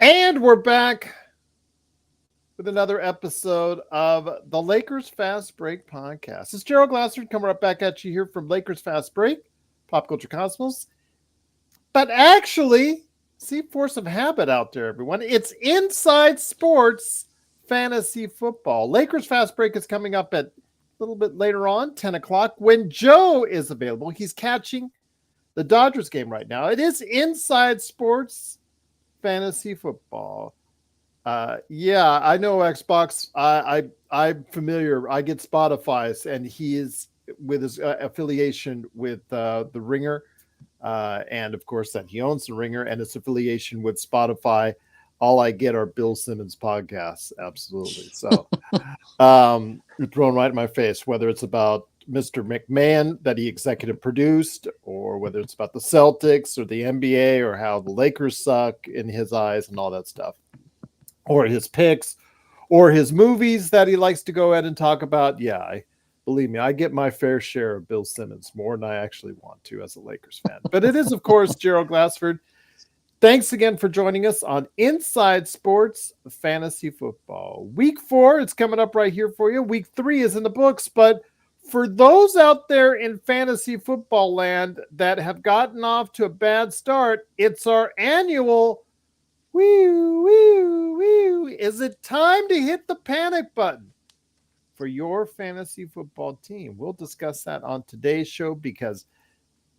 And we're back with another episode of the Lakers Fast Break podcast. It's Gerald Glassford coming right back at you here from Lakers Fast Break, Pop Culture Cosmos. But actually, see force of habit out there, everyone. It's Inside Sports Fantasy Football. Lakers Fast Break is coming up at a little bit later on, 10 o'clock, when Joe is available. He's catching the Dodgers game right now. It is Inside Sports Fantasy Football. Yeah, I know Xbox. I'm familiar. I get Spotify's, and he is with his affiliation with the Ringer, and of course that he owns the Ringer and its affiliation with Spotify. All I get are Bill Simmons podcasts. Absolutely. So, you're thrown right in my face. Whether it's about Mr. McMahon that he executive produced, or whether it's about the Celtics or the NBA or how the Lakers suck in his eyes and all that stuff, or his picks, or his movies that he likes to go ahead and talk about. Yeah, believe me, I get my fair share of Bill Simmons, more than I actually want to as a Lakers fan. But it is, of course, Gerald Glassford. Thanks again for joining us on Inside Sports Fantasy Football. Week 4, it's coming up right here for you. Week 3 is in the books, but for those out there in fantasy football land that have gotten off to a bad start, it's our annual Is it time to hit the panic button for your fantasy football team? We'll discuss that on today's show, because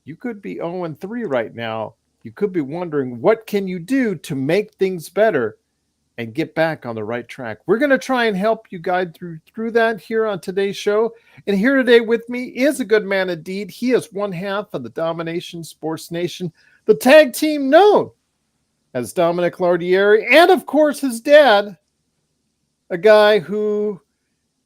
you could be 0-3 right now. You could be wondering, what can you do to make things better and get back on the right track? We're going to try and help you guide through that here on today's show. And here today with me is a good man indeed. He is one half of the Domination Sports Nation, the tag team known as Dominic Lardieri, and of course his dad, a guy who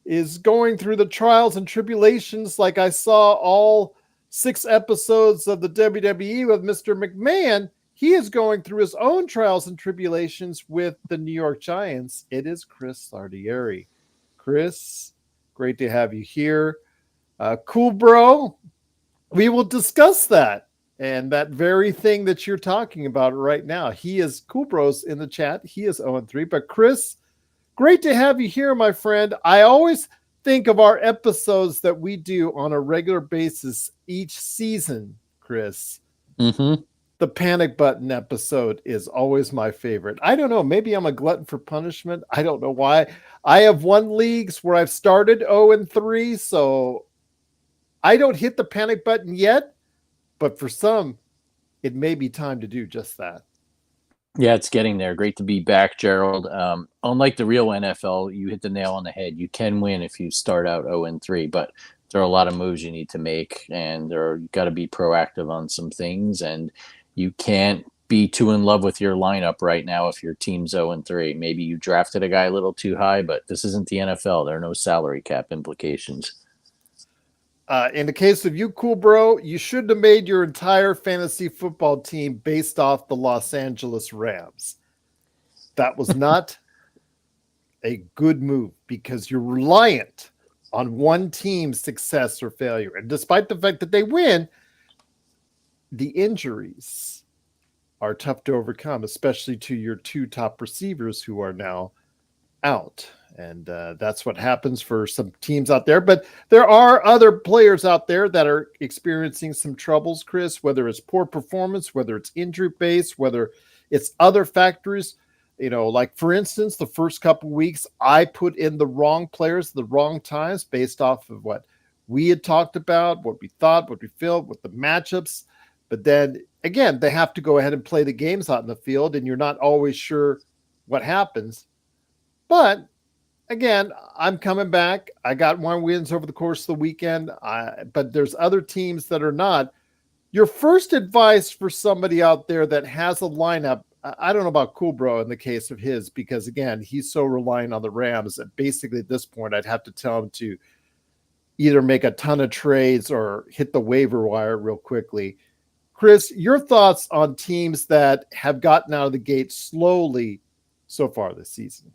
is going through the trials and tribulations like I saw all 6 episodes of the WWE with Mr. McMahon. He is going through his own trials and tribulations with the New York Giants. It is Chris Lardieri. Chris, great to have you here. Cool, bro. We will discuss that. And that very thing that you're talking about right now. He is Cool Bros in the chat. He is 0-3. But Chris, great to have you here, my friend. I always think of our episodes that we do on a regular basis each season, Chris. Mm-hmm. The panic button episode is always my favorite. I don't know. Maybe I'm a glutton for punishment. I don't know why. I have won leagues where I've started 0-3, so I don't hit the panic button yet. But for some, it may be time to do just that. Yeah, it's getting there. Great to be back, Gerald. Unlike the real NFL, you hit the nail on the head. You can win if you start out 0-3, but there are a lot of moves you need to make, and you got to be proactive on some things. And you can't be too in love with your lineup right now if your team's 0-3. Maybe you drafted a guy a little too high, but this isn't the NFL. There are no salary cap implications. In the case of you, Cool Bro, you should have made your entire fantasy football team based off the Los Angeles Rams. That was not a good move, because you're reliant on one team's success or failure. And despite the fact that they win, the injuries are tough to overcome, especially to your 2 top receivers who are now out. And that's what happens for some teams out there. But there are other players out there that are experiencing some troubles, Chris, whether it's poor performance, whether it's injury based, whether it's other factors. You know, like, for instance, the first couple of weeks, I put in the wrong players at the wrong times based off of what we had talked about, what we thought, what we felt, what the matchups. But then, again, they have to go ahead and play the games out in the field, and you're not always sure what happens. But again, I'm coming back. I got 1 wins over the course of the weekend, but there's other teams that are not. Your first advice for somebody out there that has a lineup, I don't know about Cool Bro in the case of his, because, again, he's so reliant on the Rams that basically at this point I'd have to tell him to either make a ton of trades or hit the waiver wire real quickly. Chris, your thoughts on teams that have gotten out of the gate slowly so far this season?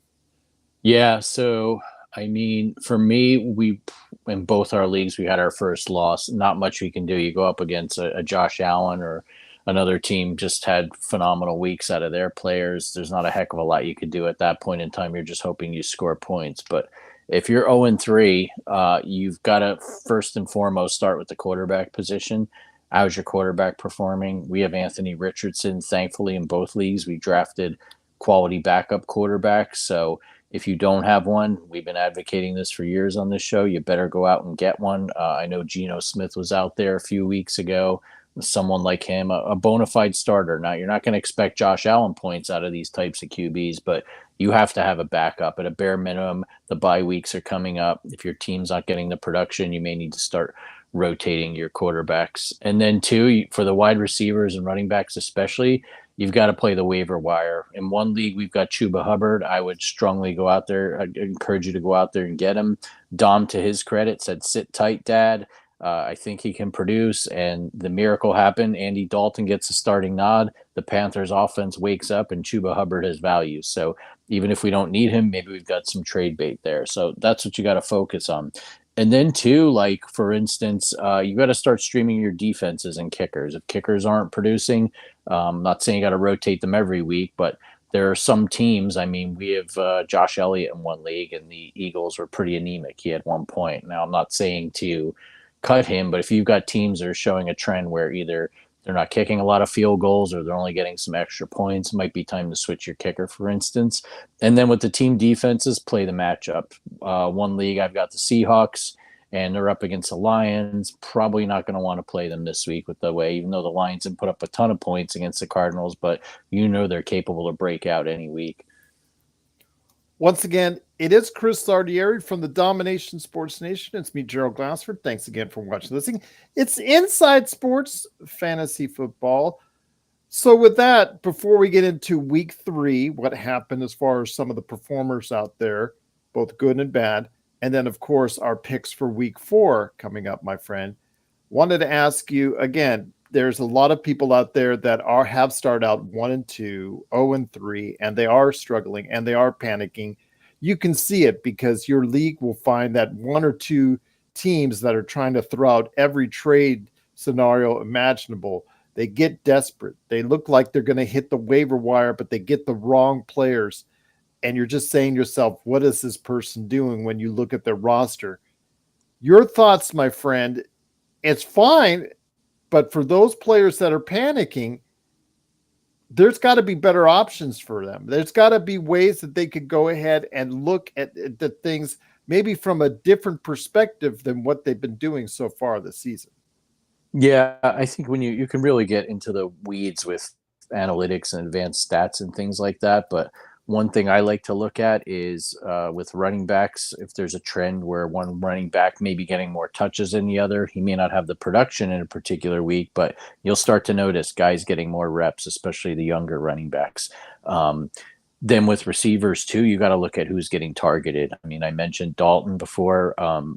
Yeah, so I mean, for me, we in both our leagues we had our first loss. Not much we can do. You go up against a Josh Allen or another team just had phenomenal weeks out of their players. There's not a heck of a lot you could do at that point in time. You're just hoping you score points. But if you're 0-3, you've got to first and foremost start with the quarterback position. How's your quarterback performing? We have Anthony Richardson, thankfully, in both leagues. We drafted quality backup quarterbacks. So if you don't have one, we've been advocating this for years on this show. You better go out and get one. I know Geno Smith was out there a few weeks ago. Someone like him, a bona fide starter. Now, you're not going to expect Josh Allen points out of these types of QBs, but you have to have a backup. At a bare minimum, the bye weeks are coming up. If your team's not getting the production, you may need to start rotating your quarterbacks. And then, two, for the wide receivers and running backs especially, you've got to play the waiver wire. In one league, we've got Chuba Hubbard. I would strongly go out there. I'd encourage you to go out there and get him. Dom, to his credit, said, sit tight, Dad. I think he can produce, and the miracle happened. Andy Dalton gets a starting nod. The Panthers offense wakes up, and Chuba Hubbard has value. So even if we don't need him, maybe we've got some trade bait there. So that's what you got to focus on. And then, too, like, for instance, you got to start streaming your defenses and kickers. If kickers aren't producing, I'm not saying you got to rotate them every week, but there are some teams. I mean, we have Josh Elliott in one league, and the Eagles were pretty anemic. He had 1 point. Now, I'm not saying to cut him, but if you've got teams that are showing a trend where either they're not kicking a lot of field goals or they're only getting some extra points, it might be time to switch your kicker, for instance. And then with the team defenses, play the matchup. One league, I've got the Seahawks, and they're up against the Lions. Probably not going to want to play them this week with the way, even though the Lions have put up a ton of points against the Cardinals, but they're capable of breakout any week. Once again, it is Chris Sardieri from the Domination Sports Nation. It's me, Gerald Glassford. Thanks again for watching, listening. It's Inside Sports Fantasy Football. So with that, before we get into week 3, what happened as far as some of the performers out there, both good and bad, and then, of course, our picks for week 4 coming up, my friend, wanted to ask you, again, there's a lot of people out there that have started out 1-2, 0-3, and they are struggling and they are panicking. You can see it because your league will find that 1 or 2 teams that are trying to throw out every trade scenario imaginable. They get desperate. They look like they're going to hit the waiver wire, but they get the wrong players. And you're just saying to yourself, what is this person doing when you look at their roster? Your thoughts, my friend, it's fine. But for those players that are panicking, there's got to be better options for them. There's got to be ways that they could go ahead and look at the things maybe from a different perspective than what they've been doing so far this season. Yeah, I think when you can really get into the weeds with analytics and advanced stats and things like that, but one thing I like to look at is with running backs, if there's a trend where one running back may be getting more touches than the other, he may not have the production in a particular week, but you'll start to notice guys getting more reps, especially the younger running backs. Then with receivers too, you got to look at who's getting targeted. I mean, I mentioned Dalton before.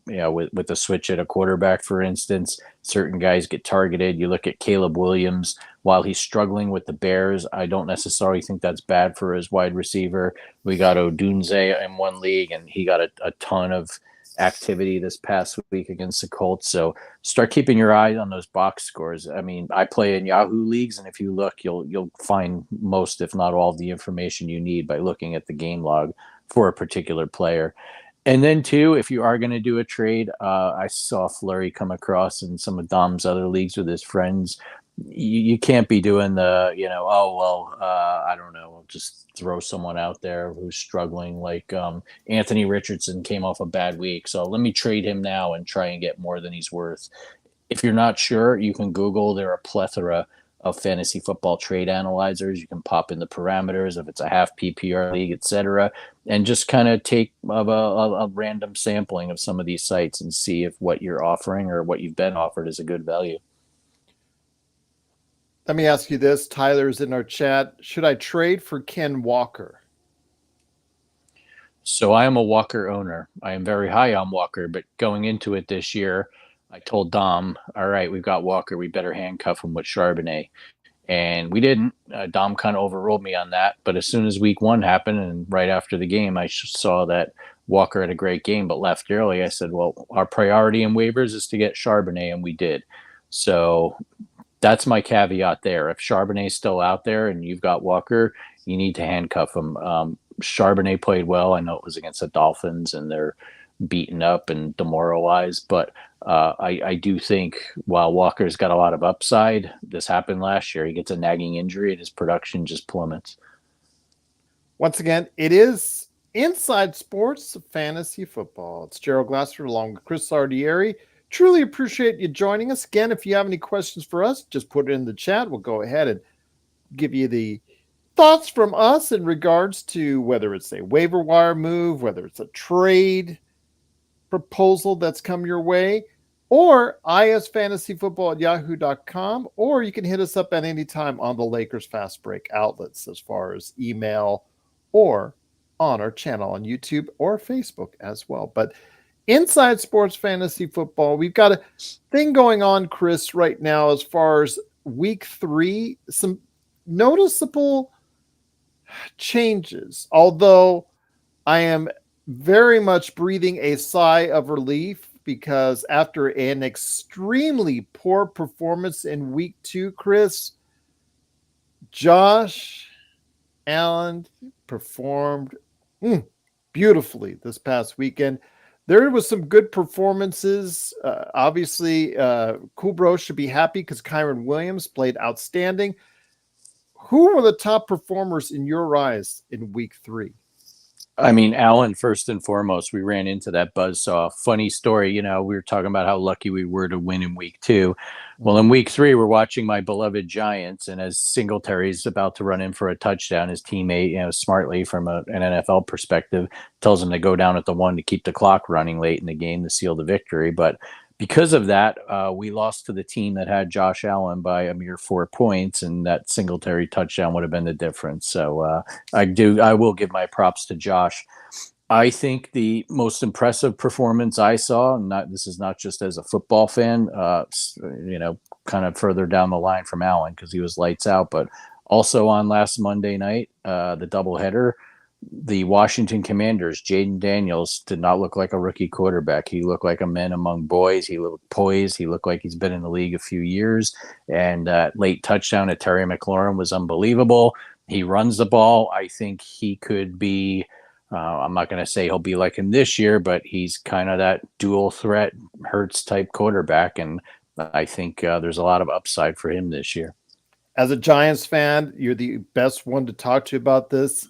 With the switch at a quarterback, for instance, certain guys get targeted. You look at Caleb Williams. While he's struggling with the Bears, I don't necessarily think that's bad for his wide receiver. We got Odunze in one league, and he got a ton of activity this past week against the Colts. So start keeping your eye on those box scores. I mean, I play in Yahoo leagues, and if you look, you'll find most, if not all, of the information you need by looking at the game log for a particular player. And then, too, if you are going to do a trade, I saw Fleury come across in some of Dom's other leagues with his friends. You can't be doing the, I don't know, I'll just throw someone out there who's struggling. Like Anthony Richardson came off a bad week, so let me trade him now and try and get more than he's worth. If you're not sure, you can Google. There are a plethora of fantasy football trade analyzers. You can pop in the parameters if it's a half PPR league, etc., and just kind of take a random sampling of some of these sites and see if what you're offering or what you've been offered is a good value. Let me ask you this. Tyler's in our chat. Should I trade for Ken Walker? So I am a Walker owner. I am very high on Walker, but going into it this year, I told Dom, all right, we've got Walker. We better handcuff him with Charbonnet. And we didn't. Dom kind of overruled me on that. But as soon as week 1 happened and right after the game, I saw that Walker had a great game but left early. I said, well, our priority in waivers is to get Charbonnet, and we did. So That's my caveat there. If Charbonnet's still out there and you've got Walker, you need to handcuff him. Charbonnet played well. I know it was against the Dolphins and they're beaten up and demoralized, but I do think while Walker's got a lot of upside, this happened last year. He gets a nagging injury and his production just plummets. Once again, it is Inside Sports Fantasy Football. It's Gerald Glasser along with Chris Sardieri. Truly appreciate you joining us. Again, if you have any questions for us, just put it in the chat. We'll go ahead and give you the thoughts from us in regards to whether it's a waiver wire move, whether it's a trade proposal that's come your way, or isfantasyfootball@yahoo.com, or you can hit us up at any time on the Lakers Fast Break outlets as far as email or on our channel on YouTube or Facebook as well. But Inside Sports Fantasy Football, we've got a thing going on, Chris, right now as far as week 3, some noticeable changes, although I am very much breathing a sigh of relief because after an extremely poor performance in week 2, Chris, Josh Allen performed beautifully this past weekend. There was some good performances. Obviously, Kubro should be happy because Kyron Williams played outstanding. Who were the top performers in your eyes in week 3? I mean, Allen, first and foremost, we ran into that buzzsaw. Funny story, we were talking about how lucky we were to win in week 2. Well, in week 3, we're watching my beloved Giants, and as Singletary's about to run in for a touchdown, his teammate, smartly from an NFL perspective, tells him to go down at the 1 to keep the clock running late in the game to seal the victory. But because of that, we lost to the team that had Josh Allen by a mere 4 points, and that Singletary touchdown would have been the difference. So I will give my props to Josh. I think the most impressive performance I saw, and this is not just as a football fan, kind of further down the line from Allen because he was lights out, but also on last Monday night, the doubleheader, the Washington Commanders, Jaden Daniels did not look like a rookie quarterback. He looked like a man among boys. He looked poised. He looked like he's been in the league a few years. And late touchdown at Terry McLaurin was unbelievable. He runs the ball. I think he could be I'm not going to say he'll be like him this year, but he's kind of that dual threat Hurts type quarterback. And I think there's a lot of upside for him this year. As a Giants fan, you're the best one to talk to about this.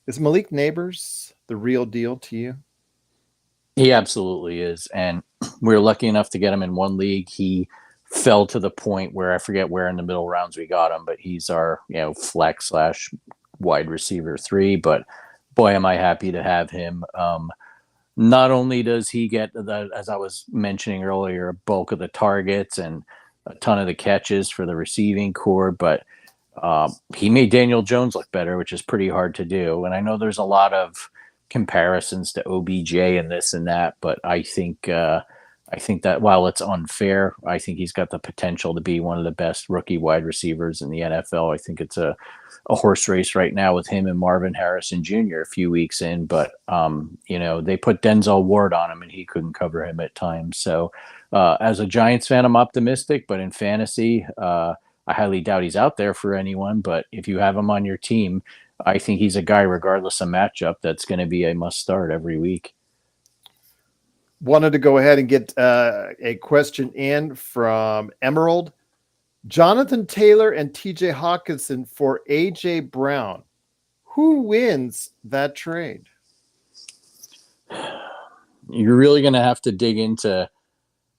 Is Malik Neighbors the real deal to you? He absolutely is. And we were lucky enough to get him in one league. He fell to the point where I forget where in the middle rounds we got him, but he's our, flex / wide receiver 3. But boy, am I happy to have him. Not only does he get, as I was mentioning earlier, a bulk of the targets and a ton of the catches for the receiving core, but he made Daniel Jones look better, which is pretty hard to do. And I know there's a lot of comparisons to OBJ and this and that, but I think that while it's unfair, I think he's got the potential to be one of the best rookie wide receivers in the NFL. I think it's a horse race right now with him and Marvin Harrison Jr. a few weeks in, but they put Denzel Ward on him and he couldn't cover him at times. So as a Giants fan, I'm optimistic, but in fantasy, I highly doubt he's out there for anyone. But if you have him on your team, I think he's a guy, regardless of matchup, that's going to be a must start every week. Wanted to go ahead and get a question in from Emerald. Jonathan Taylor and TJ Hawkinson for AJ Brown. Who wins that trade? You're really going to have to dig into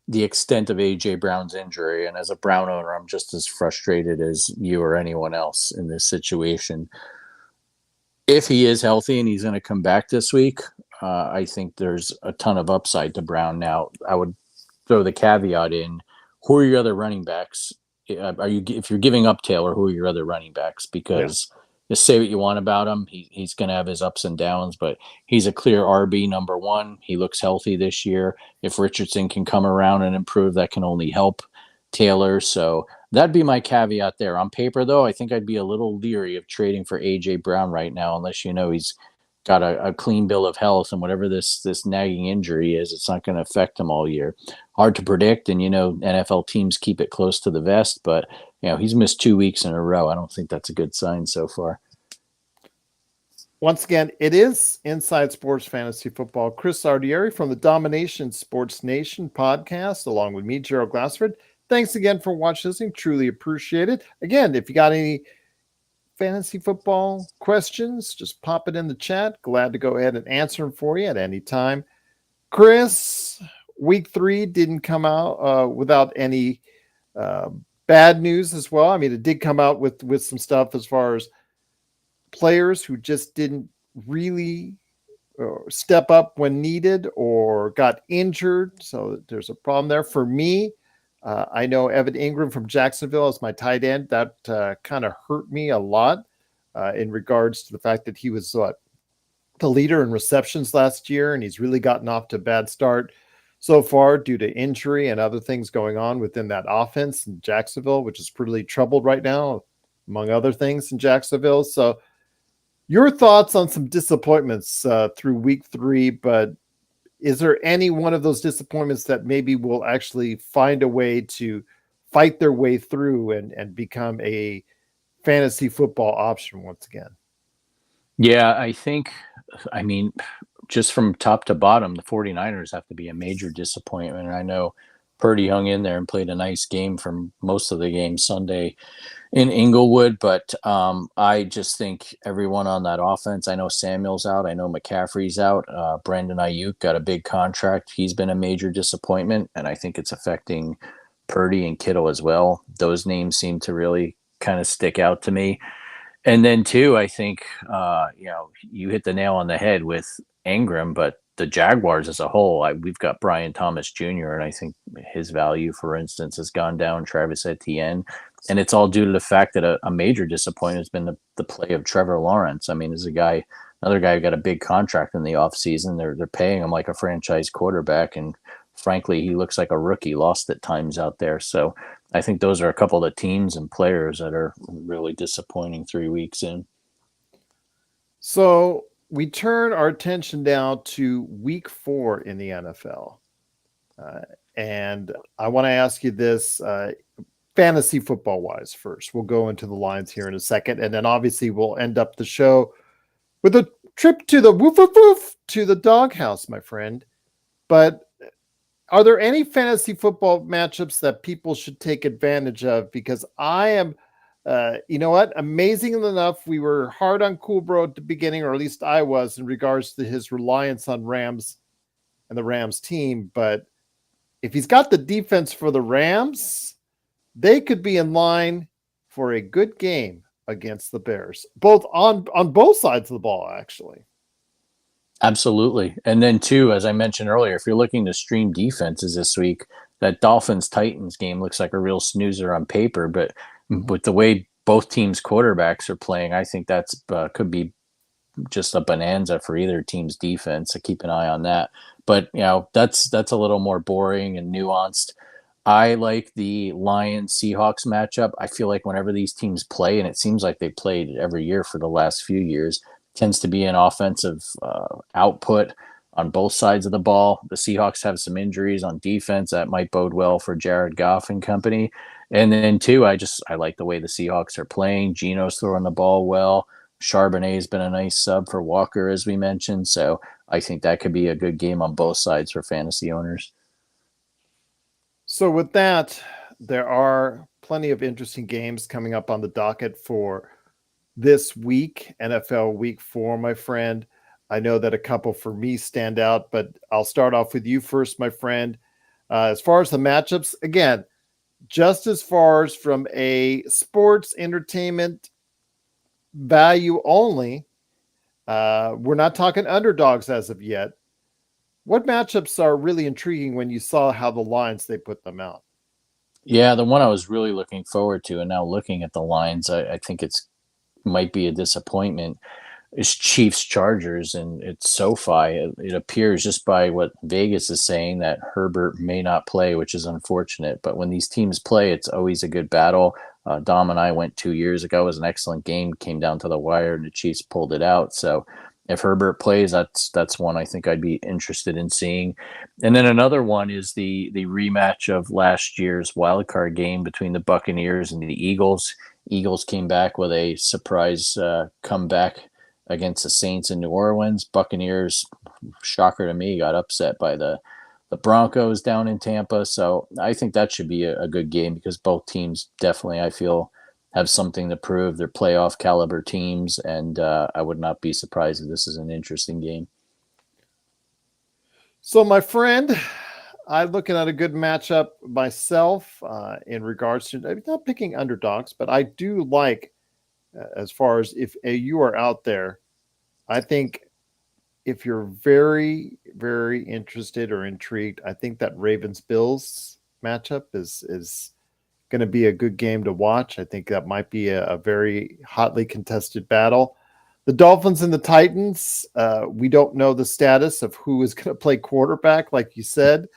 the extent of AJ Brown's injury. And as a Brown owner, I'm just as frustrated as you or anyone else in this situation. If he is healthy and he's going to come back this week, I think there's a ton of upside to Brown. Now, I would throw the caveat in: who are your other running backs? If you're giving up Taylor, who are your other running backs? Because just say what you want about him, he's going to have his ups and downs, but he's a clear RB number 1. He looks healthy this year. If Richardson can come around and improve, that can only help Taylor. So that'd be my caveat there. On paper, though, I think I'd be a little leery of trading for AJ Brown right now, unless he's got a clean bill of health, and whatever this nagging injury is, it's not going to affect him all year. Hard to predict, and NFL teams keep it close to the vest, but he's missed 2 weeks in a row. I don't think that's a good sign so far. Once again, it is Inside Sports Fantasy Football. Chris Ardieri from the Domination Sports Nation podcast, along with me, Gerald Glassford. Thanks again for watching, listening. Truly appreciate it. Again, if you got any fantasy football questions, just pop it in the chat. Glad to go ahead and answer them for you at any time. Chris, week 3 didn't come out without any bad news as well. I mean, it did come out with some stuff as far as players who just didn't really step up when needed or got injured. So there's a problem there. For me, I know Evan Ingram from Jacksonville is my tight end. That kind of hurt me a lot in regards to the fact that he was the leader in receptions last year, and he's really gotten off to a bad start so far due to injury and other things going on within that offense in Jacksonville, which is pretty troubled right now, among other things in Jacksonville. So your thoughts on some disappointments through week 3, but is there any one of those disappointments that maybe will actually find a way to fight their way through and become a fantasy football option once again? Yeah, I mean, just from top to bottom, the 49ers have to be a major disappointment. And I know Purdy hung in there and played a nice game for most of the game Sunday in Inglewood, but I just think everyone on that offense, I know Samuel's out, I know McCaffrey's out, Brandon Ayuk got a big contract. He's been a major disappointment, and I think it's affecting Purdy and Kittle as well. Those names seem to really kind of stick out to me. And then too, I think you hit the nail on the head with Ingram, but the Jaguars as a whole, we've got Brian Thomas Jr., and I think his value, for instance, has gone down. Travis Etienne, and it's all due to the fact that a major disappointment has been the play of Trevor Lawrence. I mean, another guy who got a big contract in the offseason. They're paying him like a franchise quarterback, and frankly, he looks like a rookie, lost at times out there. So I think those are a couple of teams and players that are really disappointing 3 weeks in. So we turn our attention now to week 4 in the NFL. And I want to ask you this fantasy football wise first. We'll go into the lines here in a second. And then obviously we'll end up the show with a trip to the woof, woof, woof, to the doghouse, my friend. But are there any fantasy football matchups that people should take advantage of? Because I am, you know what? Amazingly enough, we were hard on Cool Bro at the beginning, or at least I was, in regards to his reliance on Rams and the Rams team. But if he's got the defense for the Rams, they could be in line for a good game against the Bears, both on both sides of the ball, actually. Absolutely. And then too, as I mentioned earlier, if you're looking to stream defenses this week, that Dolphins-Titans game looks like a real snoozer on paper, but with the way both teams' quarterbacks are playing, I think that's could be just a bonanza for either team's defense. So keep an eye on that. But that's a little more boring and nuanced. I like the Lions-Seahawks matchup. I feel like whenever these teams play, and it seems like they played every year for the last few years, tends to be an offensive output on both sides of the ball. The Seahawks have some injuries on defense that might bode well for Jared Goff and company. And then too, I like the way the Seahawks are playing. Geno's throwing the ball well. Charbonnet's been a nice sub for Walker, as we mentioned. So I think that could be a good game on both sides for fantasy owners. So with that, there are plenty of interesting games coming up on the docket for this week, NFL week 4, my friend. I know that a couple for me stand out, but I'll start off with you first, my friend. As far as the matchups, again, just as far as from a sports entertainment value only, we're not talking underdogs as of yet. What matchups are really intriguing when you saw how the lines they put them out? Yeah, the one I was really looking forward to, and now looking at the lines, I think it's might be a disappointment, is Chiefs Chargers, and it's SoFi. It appears just by what Vegas is saying that Herbert may not play, which is unfortunate. But when these teams play, it's always a good battle. Dom and I went 2 years ago. It was an excellent game. Came down to the wire, and the Chiefs pulled it out. So if Herbert plays, that's one I think I'd be interested in seeing. And then another one is the rematch of last year's wild card game between the Buccaneers and the Eagles. Eagles came back with a surprise comeback against the Saints in New Orleans. Buccaneers, shocker to me, got upset by the Broncos down in Tampa. So I think that should be a good game because both teams definitely, I feel, have something to prove. They're playoff caliber teams, and I would not be surprised if this is an interesting game. So, my friend, I'm looking at a good matchup myself in regards to not picking underdogs, but I do like, as far as if you are out there, I think if you're very, very interested or intrigued, I think that Ravens Bills matchup is going to be a good game to watch. I think that might be a very hotly contested battle. The Dolphins and the Titans, we don't know the status of who is going to play quarterback, like you said,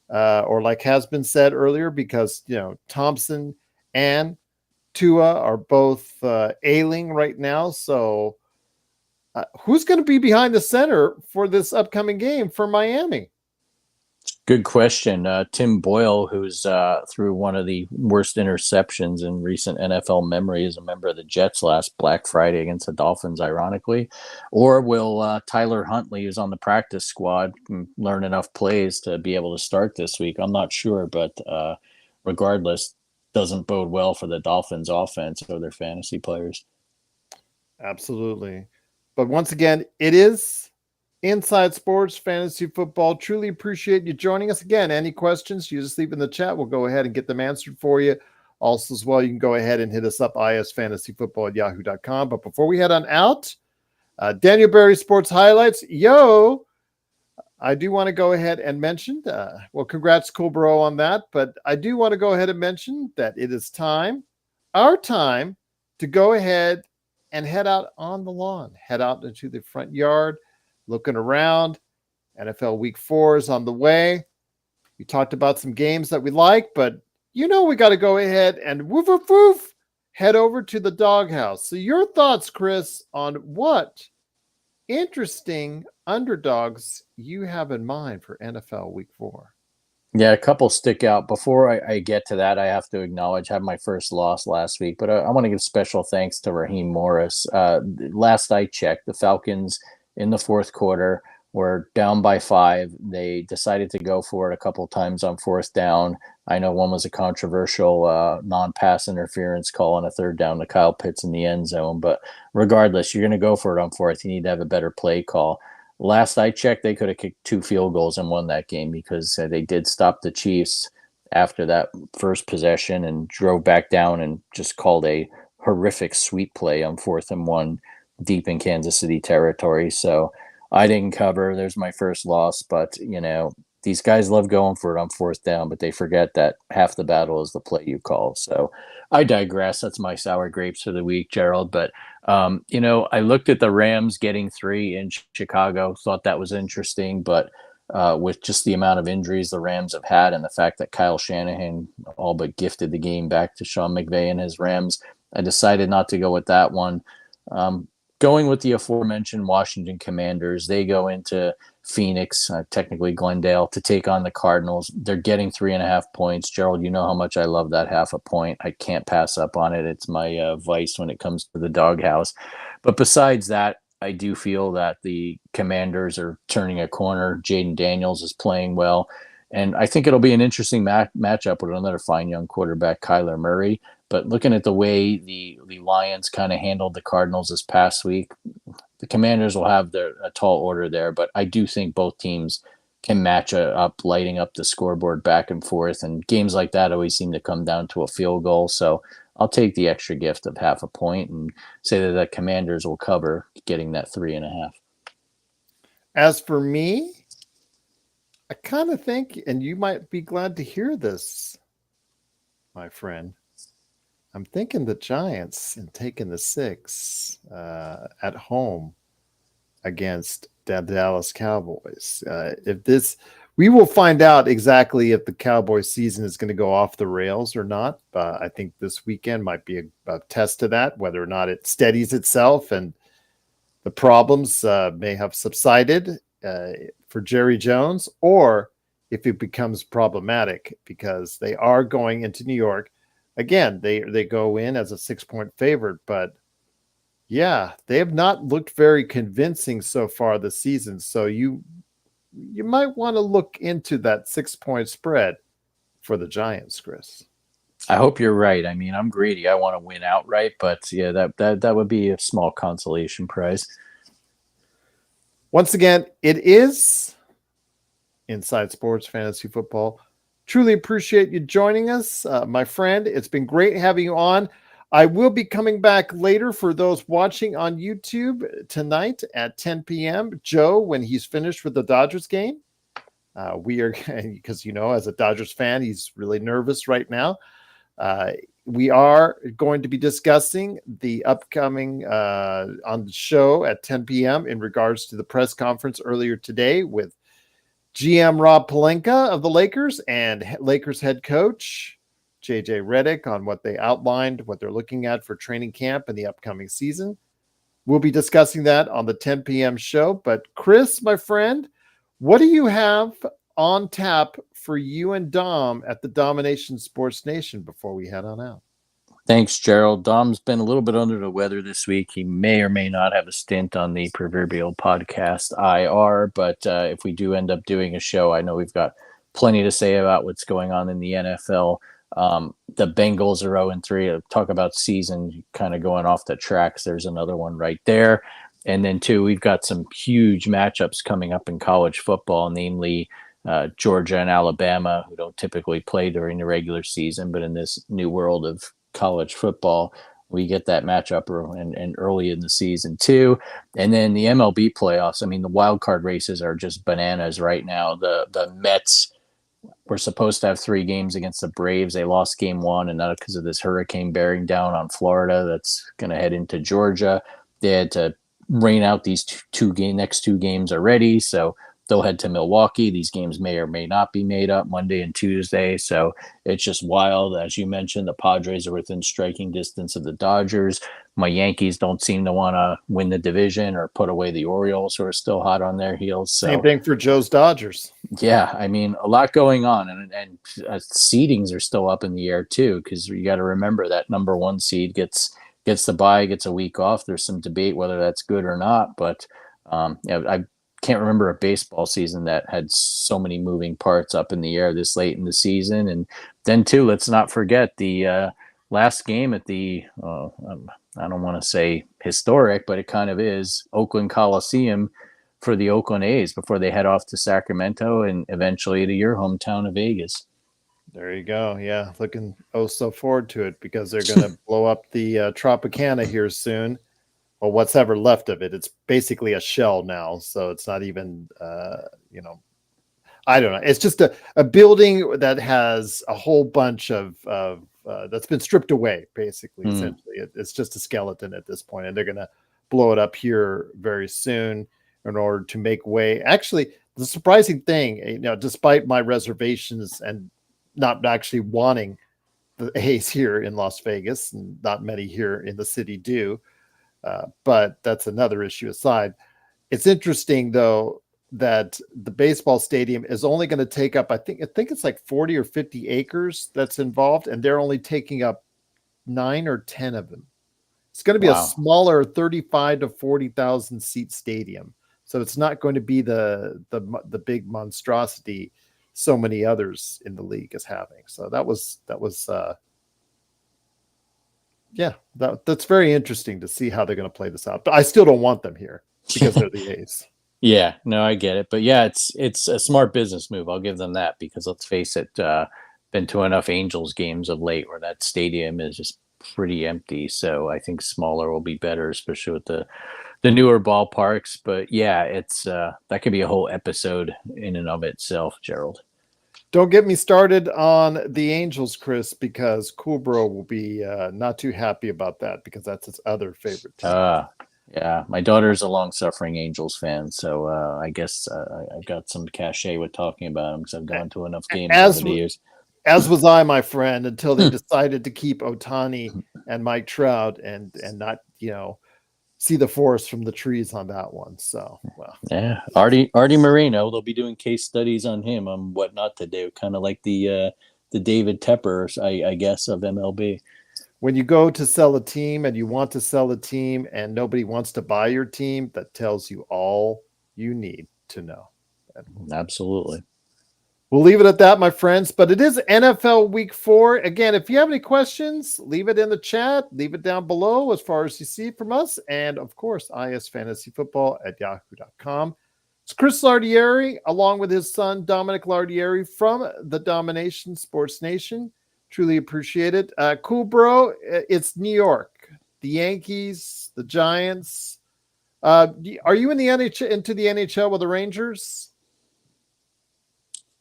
or like has been said earlier, because, Thompson and Tua are both ailing right now. So who's going to be behind the center for this upcoming game for Miami? Good question. Tim Boyle, who's threw one of the worst interceptions in recent NFL memory, is a member of the Jets last Black Friday against the Dolphins, ironically. Or will Tyler Huntley, who's on the practice squad, learn enough plays to be able to start this week? I'm not sure, but regardless, doesn't bode well for the Dolphins offense or their fantasy players. Absolutely. But once again, it is Inside Sports Fantasy Football. Truly appreciate you joining us. Again, any questions, you just leave in the chat. We'll go ahead and get them answered for you. Also, as well, you can go ahead and hit us up, isfantasyfootball@yahoo.com. But before we head on out, Daniel Berry Sports Highlights. Yo, I do want to go ahead and mention, well, congrats, Cool Bro, on that. But I do want to go ahead and mention that it is time, our time, to go ahead and head out on the lawn, head out into the front yard, looking around. NFL Week 4 is on the way. We talked about some games that we like, but we got to go ahead and woof, woof, woof, head over to the doghouse. So your thoughts, Chris, on what interesting underdogs you have in mind for NFL Week 4? Yeah, a couple stick out. Before I get to that, I have to acknowledge I had my first loss last week, but I want to give special thanks to Raheem Morris. Last I checked, the Falcons in the fourth quarter were down by 5. They decided to go for it a couple times on fourth down. I know one was a controversial non-pass interference call on a third down to Kyle Pitts in the end zone, but regardless, you're going to go for it on fourth. You need to have a better play call. Last I checked, they could have kicked 2 field goals and won that game because they did stop the Chiefs after that first possession and drove back down and just called a horrific sweep play on 4th and 1 deep in Kansas City territory. So I didn't cover. There's my first loss, but these guys love going for it on 4th down, but they forget that half the battle is the play you call. So I digress. That's my sour grapes for the week, Gerald. But I looked at the Rams getting 3 in Chicago, thought that was interesting, but with just the amount of injuries the Rams have had and the fact that Kyle Shanahan all but gifted the game back to Sean McVay and his Rams, I decided not to go with that one. Going with the aforementioned Washington Commanders, they go into Phoenix, technically Glendale, to take on the Cardinals. They're getting 3.5 points. Gerald, you know how much I love that half a point. I can't pass up on it. It's my vice when it comes to the doghouse. But besides that, I do feel that the Commanders are turning a corner. Jaden Daniels is playing well. And I think it'll be an interesting matchup with another fine young quarterback, Kyler Murray. But looking at the way the Lions kind of handled the Cardinals this past week, the Commanders will have a tall order there. But I do think both teams can match up, lighting up the scoreboard back and forth. And games like that always seem to come down to a field goal. So I'll take the extra gift of half a point and say that the Commanders will cover, getting that 3.5. As for me, I kind of think, and you might be glad to hear this, my friend, I'm thinking the Giants and taking the 6 at home against the Dallas Cowboys. We will find out exactly if the Cowboys season is going to go off the rails or not. I think this weekend might be a test to that, whether or not it steadies itself and the problems may have subsided for Jerry Jones, or if it becomes problematic because they are going into New York. Again, they go in as a 6-point favorite, but yeah, they have not looked very convincing so far this season. So you might want to look into that 6-point spread for the Giants, Chris. I hope you're right. I mean, I'm greedy. I want to win outright, but yeah, that would be a small consolation prize. Once again, it is Inside Sports Fantasy Football. Truly appreciate you joining us, my friend. It's been great having you on. I will be coming back later for those watching on YouTube tonight at 10 p.m. Joe, when he's finished with the Dodgers game. We are, because, as a Dodgers fan, he's really nervous right now. We are going to be discussing the upcoming on the show at 10 p.m. in regards to the press conference earlier today with GM Rob Pelinka of the Lakers and Lakers head coach JJ Redick on what they outlined, what they're looking at for training camp in the upcoming season. We'll be discussing that on the 10 p.m. show. But Chris, my friend, what do you have on tap for you and Dom at the Domination Sports Nation before we head on out? Thanks, Gerald. Dom's been a little bit under the weather this week. He may or may not have a stint on the proverbial podcast IR, but if we do end up doing a show, I know we've got plenty to say about what's going on in the NFL. The Bengals are 0-3. Talk about season kind of going off the tracks. There's another one right there. And then, too, we've got some huge matchups coming up in college football, namely Georgia and Alabama, who don't typically play during the regular season, but in this new world of college football, we get that matchup and early in the season too. And then the MLB playoffs. I mean, the wild card races are just bananas right now. The Mets were supposed to have 3 games against the Braves. They lost game 1, and not because of this hurricane bearing down on Florida that's going to head into Georgia. They had to rain out these next 2 games already, so they'll head to Milwaukee. These games may or may not be made up Monday and Tuesday. So it's just wild. As you mentioned, the Padres are within striking distance of the Dodgers. My Yankees don't seem to want to win the division or put away the Orioles, who are still hot on their heels. So, same thing for Joe's Dodgers. Yeah, I mean, a lot going on. And seedings are still up in the air, too, because you got to remember that number 1 seed gets the bye, gets a week off. There's some debate whether that's good or not. But I can't remember a baseball season that had so many moving parts up in the air this late in the season. And then, too, let's not forget the last game at the, I don't want to say historic, but it kind of is, Oakland Coliseum for the Oakland A's before they head off to Sacramento and eventually to your hometown of Vegas. There you go. Yeah, looking so forward to it because they're going to blow up the Tropicana here soon. Well, what's ever left of it. It's basically a shell now, so it's not even, I don't know. It's just a building that has a whole bunch of that's been stripped away, basically. Essentially, it's just a skeleton at this point, and they're going to blow it up here very soon in order to make way. Actually, the surprising thing, despite my reservations and not actually wanting the A's here in Las Vegas, and not many here in the city do. But that's another issue aside. It's interesting, though, that the baseball stadium is only going to take up, I think it's like 40 or 50 acres that's involved, and they're only taking up 9 or 10 of them. It's going to be a smaller 35 to 40,000 seat stadium. So it's not going to be the big monstrosity so many others in the league is having. So that's very interesting to see how they're going to play this out. But I still don't want them here because they're the A's. Yeah, no, I get it. But yeah, it's a smart business move. I'll give them that because let's face it, been to enough Angels games of late where that stadium is just pretty empty. So I think smaller will be better, especially with the newer ballparks. But yeah, it's that could be a whole episode in and of itself, Gerald. Don't get me started on the Angels, Chris, because Coolbro will be not too happy about that because that's his other favorite team. Yeah, my daughter's a long-suffering Angels fan, so I guess I've got some cachet with talking about them because I've gone to enough games over the years. As was I, my friend, until they decided to keep Ohtani and Mike Trout and not, see the forest from the trees on that one. So, well, Yeah, Artie Moreno. They'll be doing case studies on him on what not to do, kind of like the David Tepper, I guess, of MLB. when you go to sell a team and you want to sell a team and nobody wants to buy your team, that tells you all you need to know. Absolutely. We'll leave it at that, my friends. But it is NFL Week 4. Again, if you have any questions, leave it in the chat. Leave it down below as far as you see from us. And, of course, isfantasyfootball@yahoo.com. It's Chris Lardieri, along with his son, Dominic Lardieri, from the Domination Sports Nation. Truly appreciate it. Cool, bro. It's New York. The Yankees, the Giants. Are you in the into the NHL with the Rangers?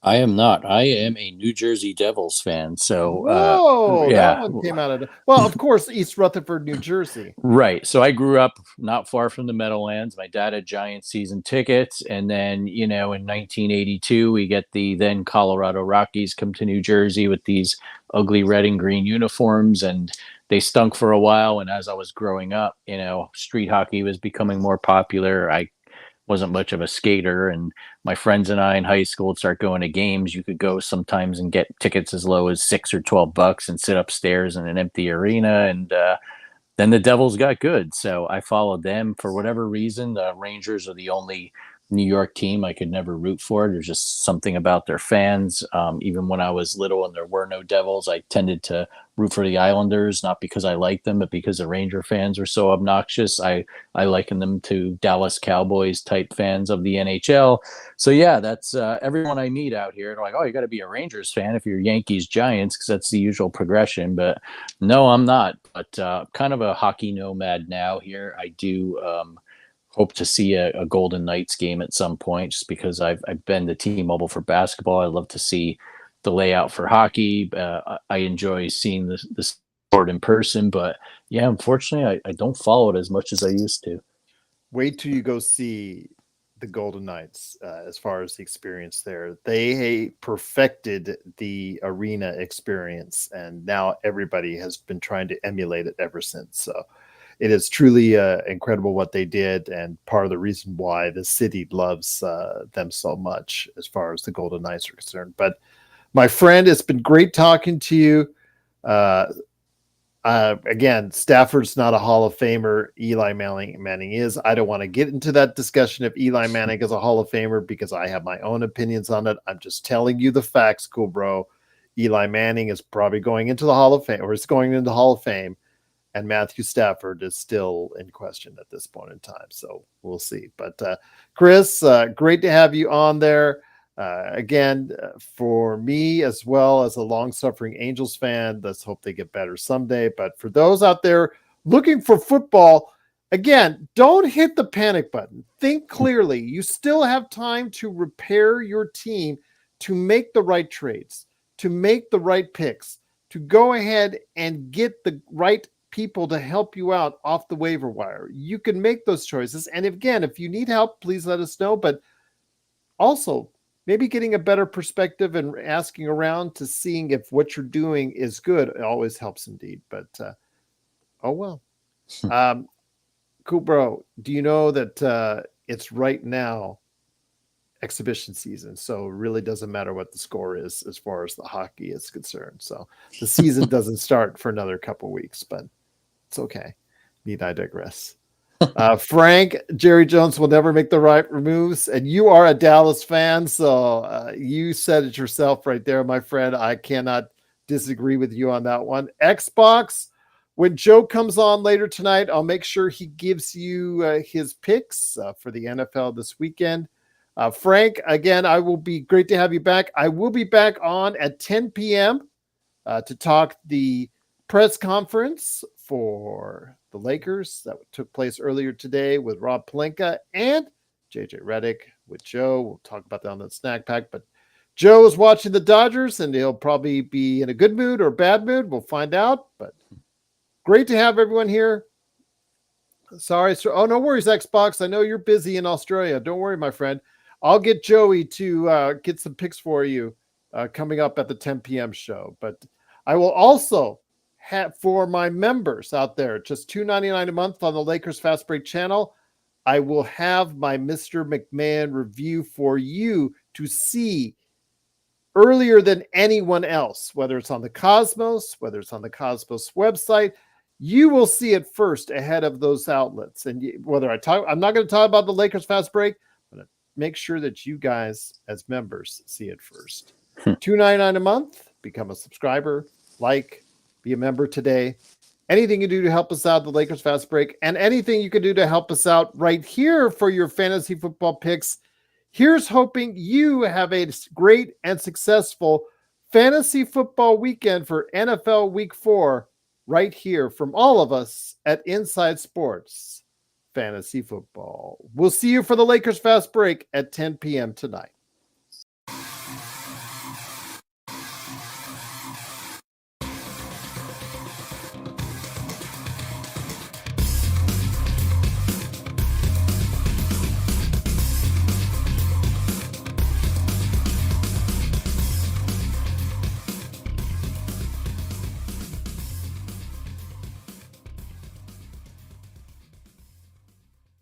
I am not. I am a New Jersey Devils fan. So, Whoa, that yeah. one came out of well, of course, East Rutherford, New Jersey. Right. So I grew up not far from the Meadowlands. My dad had Giant season tickets. And then, in 1982, we get the then Colorado Rockies come to New Jersey with these ugly red and green uniforms. And they stunk for a while. And as I was growing up, street hockey was becoming more popular. I wasn't much of a skater, and my friends and I in high school would start going to games. You could go sometimes and get tickets as low as $6 or $12 and sit upstairs in an empty arena. And then the Devils got good, so I followed them. For whatever reason, the Rangers are the only New York team I could never root for. There's just something about their fans. Even when I was little and there were no Devils, I tended to root for the Islanders, not because I liked them, but because the Ranger fans were so obnoxious. I liken them to Dallas Cowboys type fans of the NHL. So yeah, that's everyone I meet out here. They're like, oh, you got to be a Rangers fan if you're Yankees Giants, because that's the usual progression. But no, I'm not. But kind of a hockey nomad now here. I do hope to see a Golden Knights game at some point, just because I've been to T-Mobile for basketball. I love to see the layout for hockey. I enjoy seeing the sport in person, but yeah, unfortunately, I don't follow it as much as I used to. Wait till you go see the Golden Knights as far as the experience there. They perfected the arena experience, and now everybody has been trying to emulate it ever since. So it is truly incredible what they did, and part of the reason why the city loves them so much as far as the Golden Knights are concerned. But my friend, it's been great talking to you. Again, Stafford's not a Hall of Famer. Eli Manning is. I don't want to get into that discussion if Eli Manning is a Hall of Famer because I have my own opinions on it. I'm just telling you the facts, cool bro. Eli Manning is probably going into the Hall of Fame, or is going into the Hall of Fame, and Matthew Stafford is still in question at this point in time. So we'll see. But Chris, great to have you on there. Again, for me as well as a long-suffering Angels fan, let's hope they get better someday. But for those out there looking for football, again, don't hit the panic button. Think clearly. You still have time to repair your team, to make the right trades, to make the right picks, to go ahead and get the right people to help you out off the waiver wire. You can make those choices. And if you need help, please let us know. But also, maybe getting a better perspective and asking around to seeing if what you're doing is good. It always helps indeed. But oh well. Cool, bro. Do you know that it's right now exhibition season? So it really doesn't matter what the score is as far as the hockey is concerned. So the season doesn't start for another couple weeks, but it's okay. Need I digress? Frank, Jerry Jones will never make the right moves, and you are a Dallas fan, so you said it yourself right there, my friend. I cannot disagree with you on that one. Xbox, when Joe comes on later tonight, I'll make sure he gives you his picks for the NFL this weekend. Frank, again, I will be great to have you back. I will be back on at 10 p.m. To talk the press conference for the Lakers that took place earlier today with Rob Pelinka and JJ Redick with Joe. We'll talk about that on the snack pack. But Joe is watching the Dodgers, and he'll probably be in a good mood or bad mood. We'll find out. But great to have everyone here. Sorry. Oh, no worries, Xbox. I know you're busy in Australia. Don't worry, my friend. I'll get Joey to get some picks for you coming up at the 10 p.m. show. But I will also for my members out there, just $2.99 a month on the Lakers Fast Break channel, I will have my Mr. McMahon review for you to see earlier than anyone else, whether it's on the Cosmos, whether it's on the Cosmos website. You will see it first ahead of those outlets. And whether I'm not going to talk about the Lakers Fast Break, but make sure that you guys as members see it first. $2.99 a month, become a subscriber, be a member today. Anything you do to help us out, the Lakers Fast Break, and anything you can do to help us out right here for your fantasy football picks. Here's hoping you have a great and successful fantasy football weekend for NFL Week 4 right here from all of us at Inside Sports Fantasy Football. We'll see you for the Lakers Fast Break at 10 p.m. tonight.